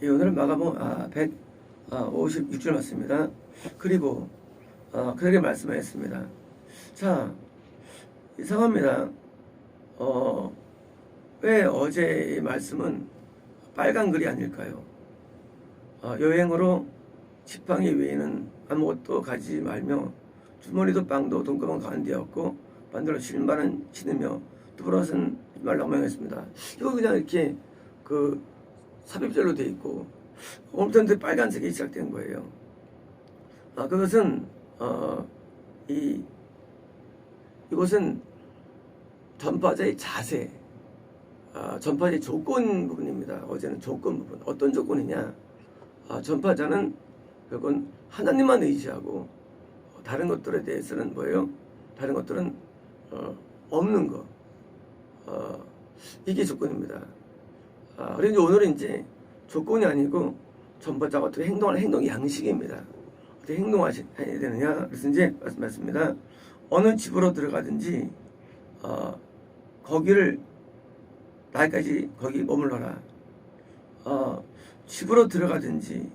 오늘 마가복음 156절 맞습니다. 그리고 그렇게 말씀하였습니다. 자, 이상합니다. 왜 어제의 말씀은 빨간 글이 아닐까요? 여행으로 지팡이 외에는 아무것도 가지지 말며 주머니도 빵도 돈가방 가운데였고 반대로 신발은 신으며 두브라는 말로 명했습니다. 이거 그냥 이렇게 그 삽입절로 돼 있고 엄청 빨간색이 시작된 거예요. 그것은 이것은 전파자의 자세, 전파자의 조건 부분입니다. 어제는 조건 부분. 어떤 조건이냐? 전파자는 결국은 하나님만 의지하고 다른 것들에 대해서는 뭐예요? 다른 것들은 없는 거. 이게 조건입니다. 그래서 오늘은 이제 조건이 아니고 전파자가 어떻게 행동하는 행동 양식입니다. 어떻게 행동하셔야 되느냐? 그래서 이제 말씀했습니다. 어느 집으로 들어가든지 거기를 나까지 거기 머물러라. 집으로 들어가든지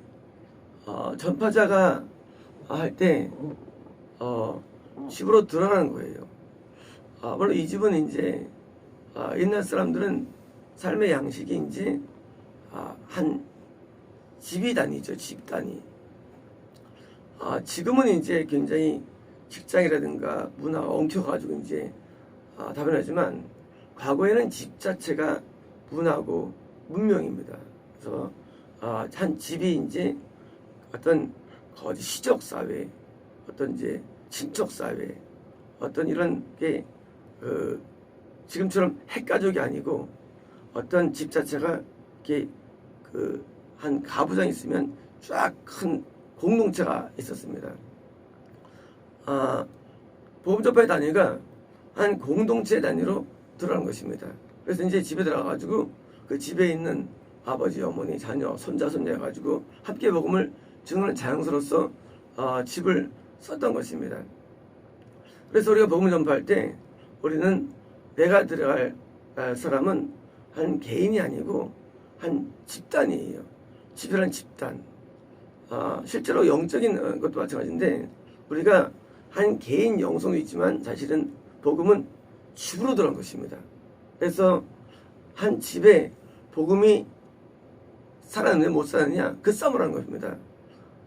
전파자가 할 때 집으로 들어가는 거예요. 물론 이 집은 이제 옛날 사람들은 삶의 양식이 이제 한 집이 단위죠. 집 단위. 지금은 이제 굉장히 직장이라든가 문화가 엉켜가지고 이제 다변하지만 과거에는 집 자체가 문화고 문명입니다. 그래서 한 집이 이제 어떤 거지 시적 사회, 어떤 이제 친척 사회, 어떤 이런 게 지금처럼 핵가족이 아니고 어떤 집 자체가 이렇게 한 가부장이 있으면 쫙 큰 공동체가 있었습니다. 보험전파의 단위가 한 공동체 단위로 들어가는 것입니다. 그래서 이제 집에 들어가가지고 그 집에 있는 아버지, 어머니, 자녀, 손자, 손녀 해가지고 함께 복음을 증언하는 장소로서 집을 썼던 것입니다. 그래서 우리가 복음을 전파할 때 우리는 내가 들어갈 사람은 한 개인이 아니고 한 집단이에요. 집이란 집단. 실제로 영적인 것도 마찬가지인데 우리가 한 개인 영성도 있지만 사실은 복음은 집으로 들어간 것입니다. 그래서 한 집에 복음이 살았느냐 못 살았느냐 그 싸움을 하는 것입니다.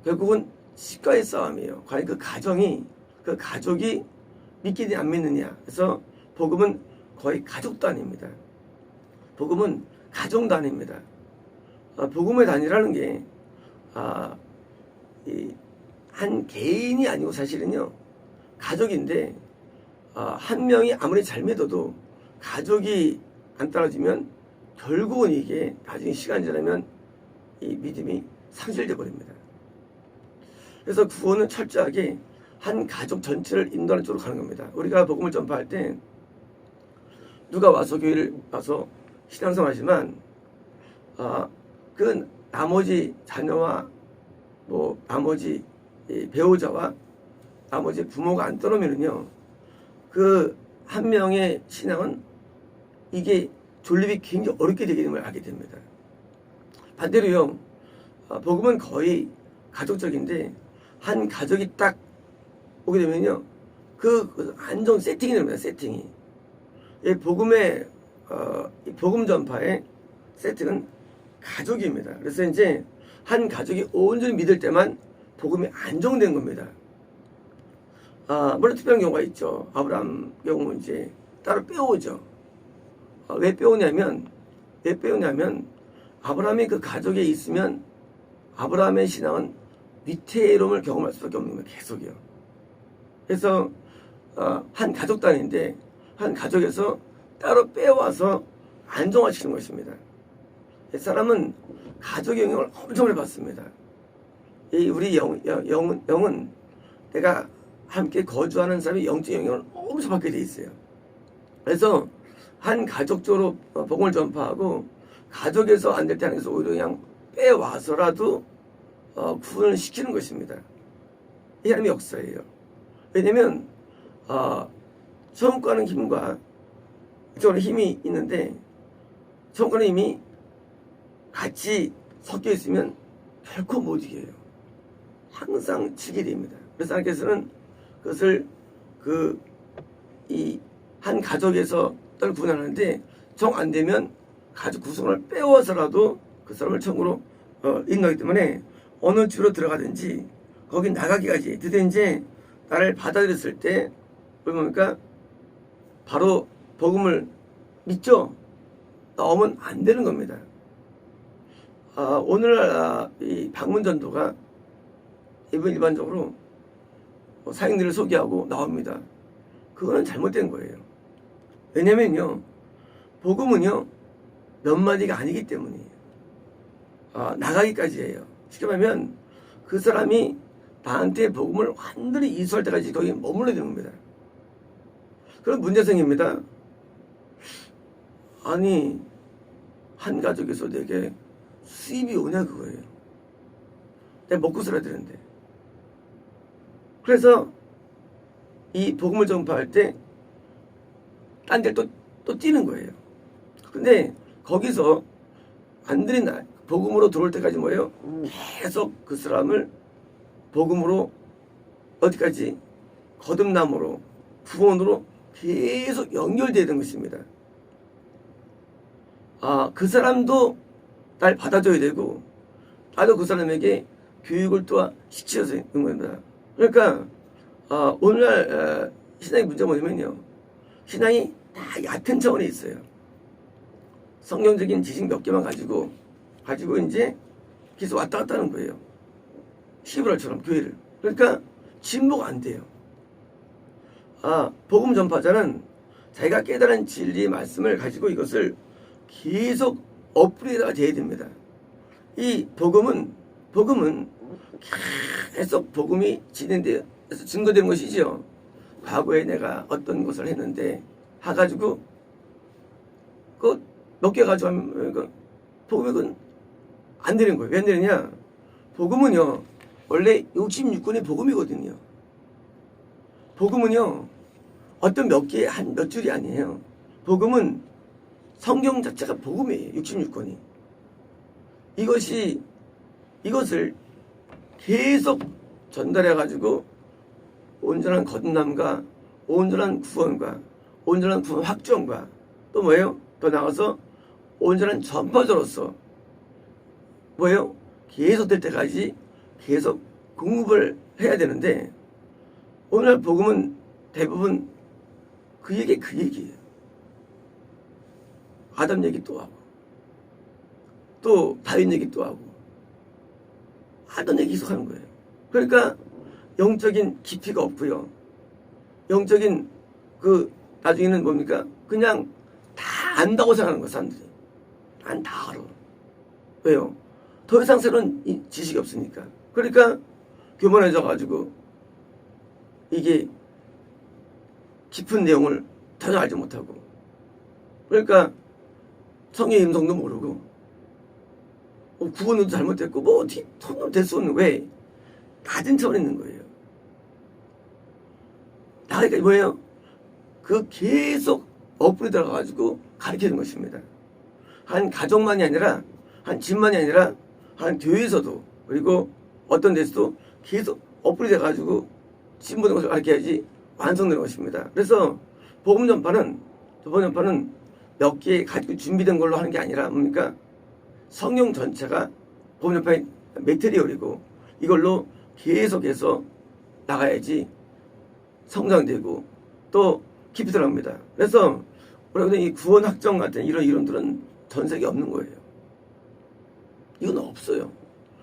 결국은 집과의 싸움이에요. 과연 그 가족이 믿기냐 안 믿느냐. 그래서 복음은 거의 가족 단위입니다. 복음은 가정 단위입니다. 복음의 단위라는 게 한 개인이 아니고 사실은요 가족인데 한 명이 아무리 잘 믿어도 가족이 안 따라주면 결국은 이게 나중에 시간이 지나면 이 믿음이 상실돼 버립니다. 그래서 구원은 철저하게 한 가족 전체를 인도하는 쪽으로 가는 겁니다. 우리가 복음을 전파할 때 누가 와서 교회를 와서 신앙생활 하지만 그 나머지 자녀와 뭐 나머지 배우자와 나머지 부모가 안 떠나면은요 그 한 명의 신앙은 이게 존립이 굉장히 어렵게 되게 됨을 알게 됩니다. 반대로요 복음은 거의 가족적인데 한 가족이 딱 오게 되면요 그 안정 세팅이 됩니다. 세팅이 복음의 복음 전파의 세팅은 가족입니다. 그래서 이제 한 가족이 온전히 믿을 때만 복음이 안정된 겁니다. 물론 특별한 경우가 있죠. 아브라함 경우는 이제 따로 빼오죠. 왜 빼오냐면 아브라함이 그 가족에 있으면 아브라함의 신앙은 위태로움을 경험할 수밖에 없는 거예요. 계속이요. 그래서 한 가족 단위인데 한 가족에서 따로 빼와서 안정화시키는 것입니다. 사람은 가족의 영향을 엄청 많이 받습니다. 우리 영은 내가 함께 거주하는 사람이 영적 영향을 엄청 받게 돼 있어요. 그래서 한 가족적으로 복음을 전파하고 가족에서 안 될 때 안에서 오히려 그냥 빼와서라도 구원을 시키는 것입니다. 이 하나님의 역사예요. 왜냐면 처음과는 힘과 이쪽으로 힘이 있는데 처음과는 힘이 같이 섞여 있으면 결코 못 이겨요. 항상 지게 됩니다. 그래서 하나님께서는 그것을 이 한 가족에서 딸 구분하는데 정 안 되면 가족 구성을 빼워서라도 그 사람을 천국으로 인도하기 때문에 어느 집으로 들어가든지 거기 나가기까지 드디어 이제 나를 받아들였을 때 뭡니까? 바로 복음을 믿죠? 나오면 안 되는 겁니다. 오늘날 이 방문전도가 일반적으로 사역들을 소개하고 나옵니다. 그거는 잘못된 거예요. 왜냐면요, 복음은요, 몇 마디가 아니기 때문이에요. 나가기까지 해요. 쉽게 말하면 그 사람이 나한테 복음을 완전히 이수할 때까지 거기 머물러야 되는 겁니다. 그런 문제생깁니다. 아니, 한 가족에서 내게 수입이 오냐 그거예요. 내가 먹고 살아야 되는데. 그래서 이 복음을 전파할 때 딴 데를 또 뛰는 거예요. 근데 거기서 완전히 복음으로 들어올 때까지 뭐예요? 계속 그 사람을 복음으로 어디까지? 거듭남으로, 구원으로 계속 연결되어야 되는 것입니다. 그 사람도 날 받아줘야 되고 나도 그 사람에게 교육을 또 시켜서 있는 겁니다. 그러니까 오늘날 신앙의 문제가 뭐냐면요, 신앙이 다 얕은 차원에 있어요. 성경적인 지식 몇 개만 가지고 이제 계속 왔다 갔다 하는 거예요. 시브랄처럼 교회를. 그러니까 진보가 안 돼요. 복음 전파자는 자기가 깨달은 진리 말씀을 가지고 이것을 계속 업그레이드가 돼야 됩니다. 이 복음은 계속 복음이 진행돼서 증거되는 것이죠. 과거에 내가 어떤 것을 했는데 해가지고 몇 개 가지고 하면 복음은 안 되는 거예요. 왜 안 되느냐? 복음은요, 원래 66권의 복음이거든요. 복음은요, 어떤 몇 줄이 아니에요. 복음은 성경 자체가 복음이에요. 66권이. 이것을 계속 전달해가지고 온전한 거듭남과 온전한 구원과 온전한 구원 확정과 또 뭐예요? 더 나가서 온전한 전파자로서 뭐예요? 계속 될 때까지 계속 공급을 해야 되는데 오늘 복음은 대부분 그 얘기예요. 아담 얘기 또 하고 또 다윗 얘기 또 하고 하던 얘기 계속 하는 거예요. 그러니까 영적인 깊이가 없고요. 영적인 나중에는 뭡니까? 그냥 다 안다고 생각하는 거예요, 사람들이. 난 다 알아. 왜요? 더 이상 새로운 지식이 없으니까. 그러니까 교만해져가지고 이게 깊은 내용을 전혀 알지 못하고, 그러니까 성의 임성도 모르고 구원도 잘못됐고 어떻게 손도 될 수 없는, 왜? 낮은 차원에 있는 거예요. 그러니까 뭐예요? 계속 업으로 들어가가지고 가르치는 것입니다. 한 가족만이 아니라 한 집만이 아니라 한 교회에서도 그리고 어떤 데서도 계속 업으로 돼가지고 신부된 것을 가르쳐야지 완성되는 것입니다. 그래서 복음 전파는 몇 개 가지고 준비된 걸로 하는 게 아니라 뭡니까? 성경 전체가 복음 전파의 매트리얼이고 이걸로 계속해서 나가야지 성장되고 또 깊이 들어갑니다. 그래서 우리가 이 구원 확정 같은 이런 이론들은 전 세계에 없는 거예요. 이건 없어요.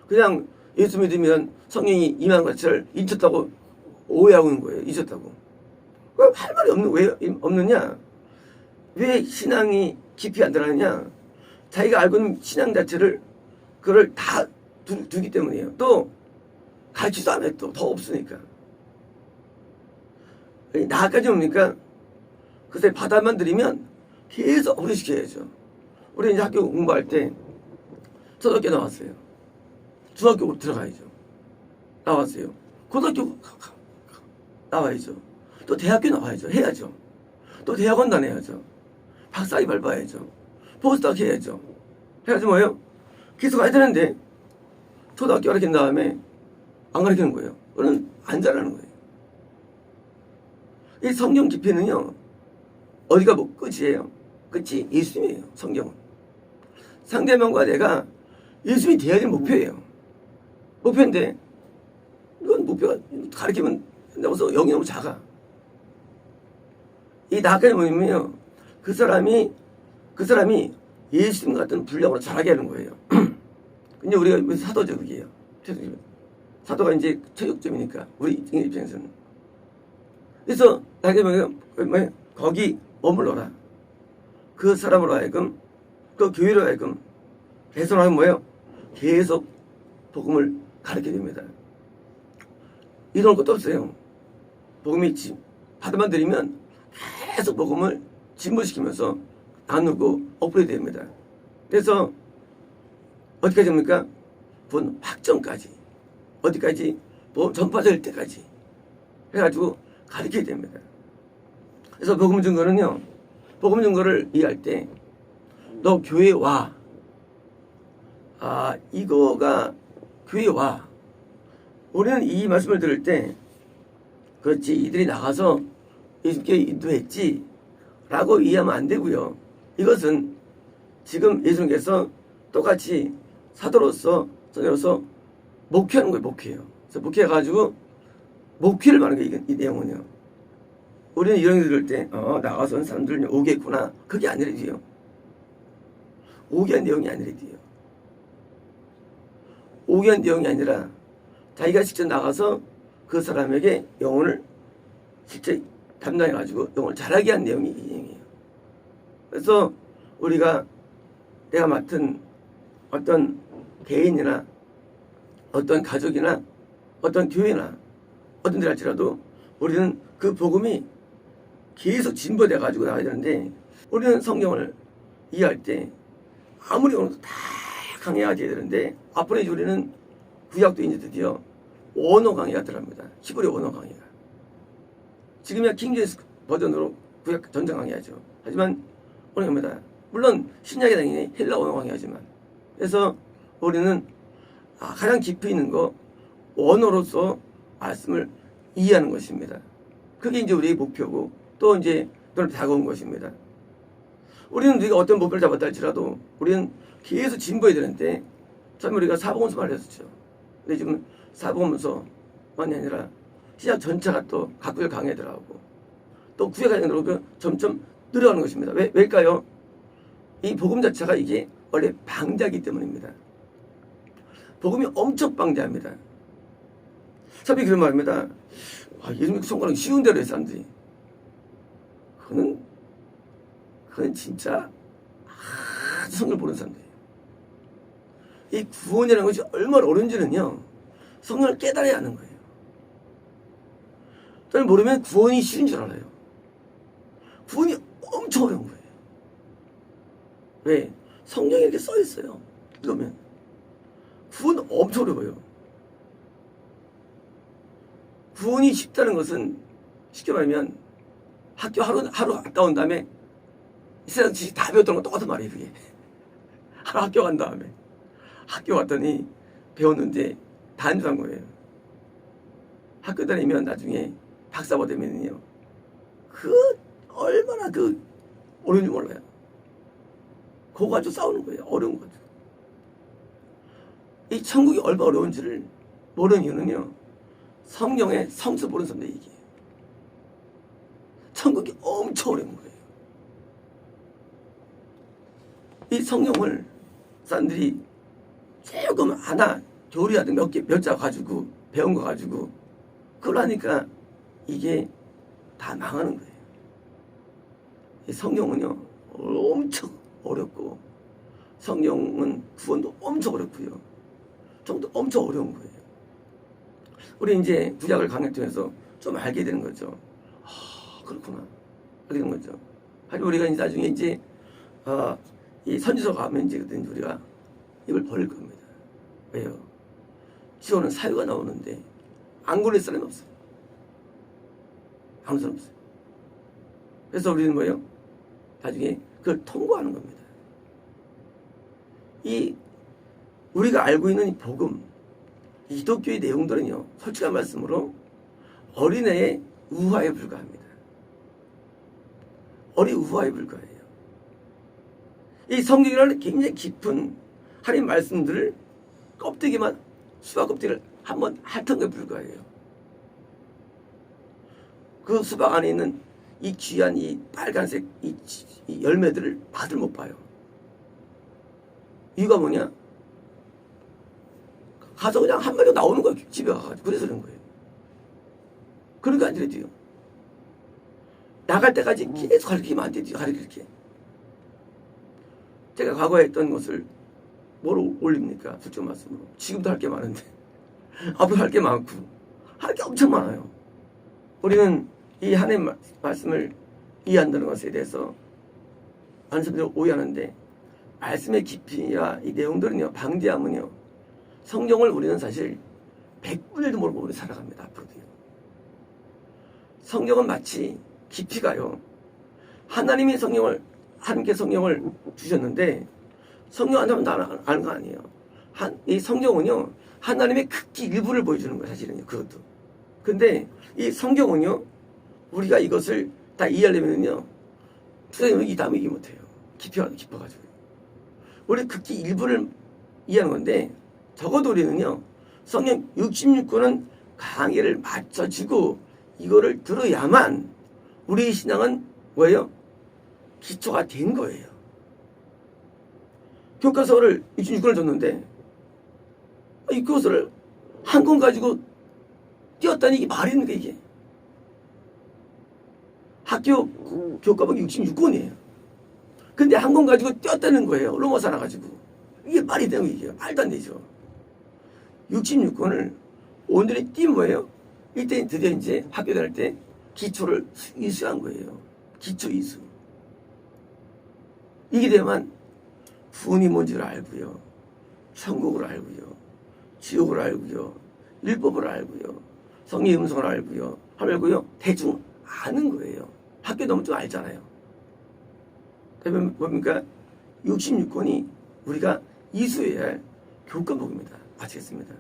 그냥 예수 믿으면 성령이 임하는 것을 잊혔다고 오해하고 있는 거예요. 잊었다고. 할 말이 왜 없느냐? 왜 신앙이 깊이 안 들어가느냐? 자기가 알고 있는 신앙 자체를 그걸 다 두기 때문이에요. 또 가르치지도 않아요. 또 더 없으니까. 나까지 옵니까? 그래서 바다만 들이면 계속 어려시켜야죠. 우리 이제 학교 공부할 때 초등학교 나왔어요. 중학교 들어가야죠. 나왔어요. 고등학교 나와야죠. 또 대학교 나와야죠. 해야죠. 또 대학원 다녀야죠. 박사학위 밟아야죠. 포스트학 해야죠. 해야지 뭐예요? 계속 가야 되는데 초등학교 가르친 다음에 안 가르치는 거예요. 그거는 안 잘하는 거예요. 이 성경 깊이는요, 어디가 뭐 끝이에요? 끝이 예수님이에요. 성경은. 상대방과 내가 예수님이 돼야 되는 목표예요. 목표인데 이건 목표가 가르치면 된다고 영이 너무 작아. 이 나아가는 뭐냐면요, 그 사람이 예수님 같은 분량으로 자라게 하는 거예요. 근데 우리가 사도죠, 그게요. 사도가 이제 최적점이니까 우리 입장에서는. 그래서 나게 뭐예요? 거기 머물러라. 그 사람으로 하여금, 그 교회로 하여금 개선하면 뭐예요? 계속 복음을 가르치게 됩니다. 이런 것도 없어요. 복음이 받아만 드리면 계속 복음을 진보시키면서 나누고 업그레이드 됩니다. 그래서 어디까지 합니까? 본 확정까지, 어디까지 전파될 때까지 해가지고 가르쳐야 됩니다. 그래서 복음 증거는요, 복음 증거를 이해할 때 너 교회에 와. 이거가 교회에 와. 우리는 이 말씀을 들을 때 그렇지, 이들이 나가서 예수님께 인도했지 라고 이해하면 안 되고요. 이것은 지금 예수님께서 똑같이 사도로서 선생으로서 목회하는 거예요. 목회예요. 그래서 목회해가지고 목회를 말하는 거예요. 이 내용은요. 우리는 이런 거 들을 때 나가서 온 사람들은 오겠구나. 그게 아니래요. 오게 한 내용이 아니래요. 오게 한 내용이 아니라 자기가 직접 나가서 그 사람에게 영혼을 직접 담당해가지고 영혼을 잘하게 한 내용이 이 내용이에요. 그래서 우리가 내가 맡은 어떤 개인이나 어떤 가족이나 어떤 교회나 어떤 데 할지라도 우리는 그 복음이 계속 진보돼 가지고 나가야 되는데, 우리는 성경을 이해할 때 아무리 오늘도 다 강해야 돼야 되는데, 앞으로 이제 우리는 구약도 이제 드디어 원어 강의가 들어갑니다. 히브리 원어 강의가. 지금이야 킹제스 버전으로 구약 전장 강의하죠. 하지만 오늘 겁니다. 물론 신약에 당연히 헬라 원어 강의하지만, 그래서 우리는 가장 깊이 있는 거 원어로서 말씀을 이해하는 것입니다. 그게 이제 우리의 목표고 또 이제 또 다가온 것입니다. 우리는 우리가 어떤 목표를 잡았다 할지라도 우리는 계속 진보해야 되는데, 처음에 우리가 사복음서만 했었죠. 근데 지금 사복음서만이 아니라 신약 전체가 또 각국의 강의에 들어가고 또 구약 강의에 들어가고 점점 늘어가는 것입니다. 왜일까요? 이 복음 자체가 이게 원래 방대하기 때문입니다. 복음이 엄청 방대합니다. 사람이 그런 말입니다. 예수님 손가락이 쉬운 대로 해, 사람들이. 그건 진짜 아주 성경을 보는 사람들이에요. 이 구원이라는 것이 얼마나 어려운지는요, 성경을 깨달아야 하는 거예요. 저는 모르면 구원이 쉬운 줄 알아요. 구원이 엄청 어려운 거예요. 왜? 성경에 이렇게 써 있어요. 그러면 구원 엄청 어려워요. 구원이 쉽다는 것은 쉽게 말하면 학교 하루 갔다 온 다음에 이 세상 지식 다 배웠던 건 똑같은 말이에요. 그게 하루 학교 간 다음에 학교 갔더니 배웠는데 다 안 들어간 거예요. 학교 다니면 나중에 박사 받으면요, 얼마나 어려운지 몰라요. 그거 가지고 싸우는 거예요. 어려운 거죠. 이 천국이 얼마나 어려운지를 모르는 이유는요, 성경의 성수 모르는 사람들이 얘기해요. 천국이 엄청 어려운 거예요. 이 성경을 사람들이 조금 하나 교리하든 몇 자 가지고 배운 거 가지고 그걸 하니까 이게 다 망하는 거예요. 이 성경은요 엄청 어렵고, 성경은 구원도 엄청 어렵고요, 정도 엄청 어려운 거예요. 우리 이제 구약을 강의 통해서 좀 알게 되는 거죠. 그렇구나, 알게 되는 거죠. 하지만 우리가 이제 나중에 이제 이 선지서 가면 이제 그때 우리가 입을 벌릴 겁니다. 왜요? 지원은 사유가 나오는데 안 걸릴 사람이 없어요. 아무 사람 없어요. 그래서 우리는 뭐예요? 나중에 그걸 통과하는 겁니다. 이 우리가 알고 있는 이 복음, 이 기독교의 내용들은요, 솔직한 말씀으로 어린애의 우화에 불과합니다. 어린 우화에 불과해요. 이 성경이라는 굉장히 깊은 하나님 말씀들을 껍데기만, 수박 껍데기를 한번 핥은 것에 불과해요. 그 수박 안에 있는 이 귀한 이 빨간색 이 열매들을 맛을 못 봐요. 이유가 뭐냐? 가서 그냥 한 마리 나오는 거예요. 집에 가가지고. 그래서 그런 거예요. 그러니까 안 되지요. 나갈 때까지 계속 가르치면 안 되지요. 가르칠 게. 제가 과거에 했던 것을 뭐로 올립니까? 솔직한 말씀으로. 지금도 할 게 많은데. 앞으로 할 게 많고. 할 게 엄청 많아요. 우리는 이 하나님 말씀을 이해한다는 것에 대해서 많은 사람들이 오해하는데, 말씀의 깊이와 이 내용들은요, 방대하면요, 성경을 우리는 사실 100분의 1도 모르고 우리 살아갑니다. 앞으로도요. 성경은 마치 깊이가요, 하나님이 하나님께 성경을 주셨는데 성경 안 하면 아는 거 아니에요. 이 성경은요, 하나님의 극히 일부를 보여주는 거예요. 사실은요. 그것도. 근데 이 성경은요, 우리가 이것을 다 이해하려면요, 투자님은 이 다음에 이해 못해요. 깊어가지고. 우리 극히 일부를 이해하는 건데, 적어도 우리는요, 성경 66권은 강의를 맞춰주고 이거를 들어야만 우리 신앙은 뭐예요? 기초가 된 거예요. 교과서를 66권을 줬는데 이 교과서를 한 권 가지고 띄웠다니 이게 말이 있는 게 이게. 학교 교과목이 66권이에요. 근데 한 권 가지고 띄웠다는 거예요. 로마서 하나 가지고. 이게 말이 되는 거 이게. 말도 안 되죠. 66권을 오늘의 띠 뭐예요? 이때 드디어 이제 학교 다닐 때 기초를 이수한 거예요. 기초 이수. 이게 되면 구원이 뭔지를 알고요, 천국을 알고요, 지옥을 알고요, 율법을 알고요, 성령의 음성을 알고요, 알고요, 대충 아는 거예요. 학교 너무 좀 알잖아요. 그러면 뭡니까? 66권이 우리가 이수해야 할 교과목입니다. 마치겠습니다.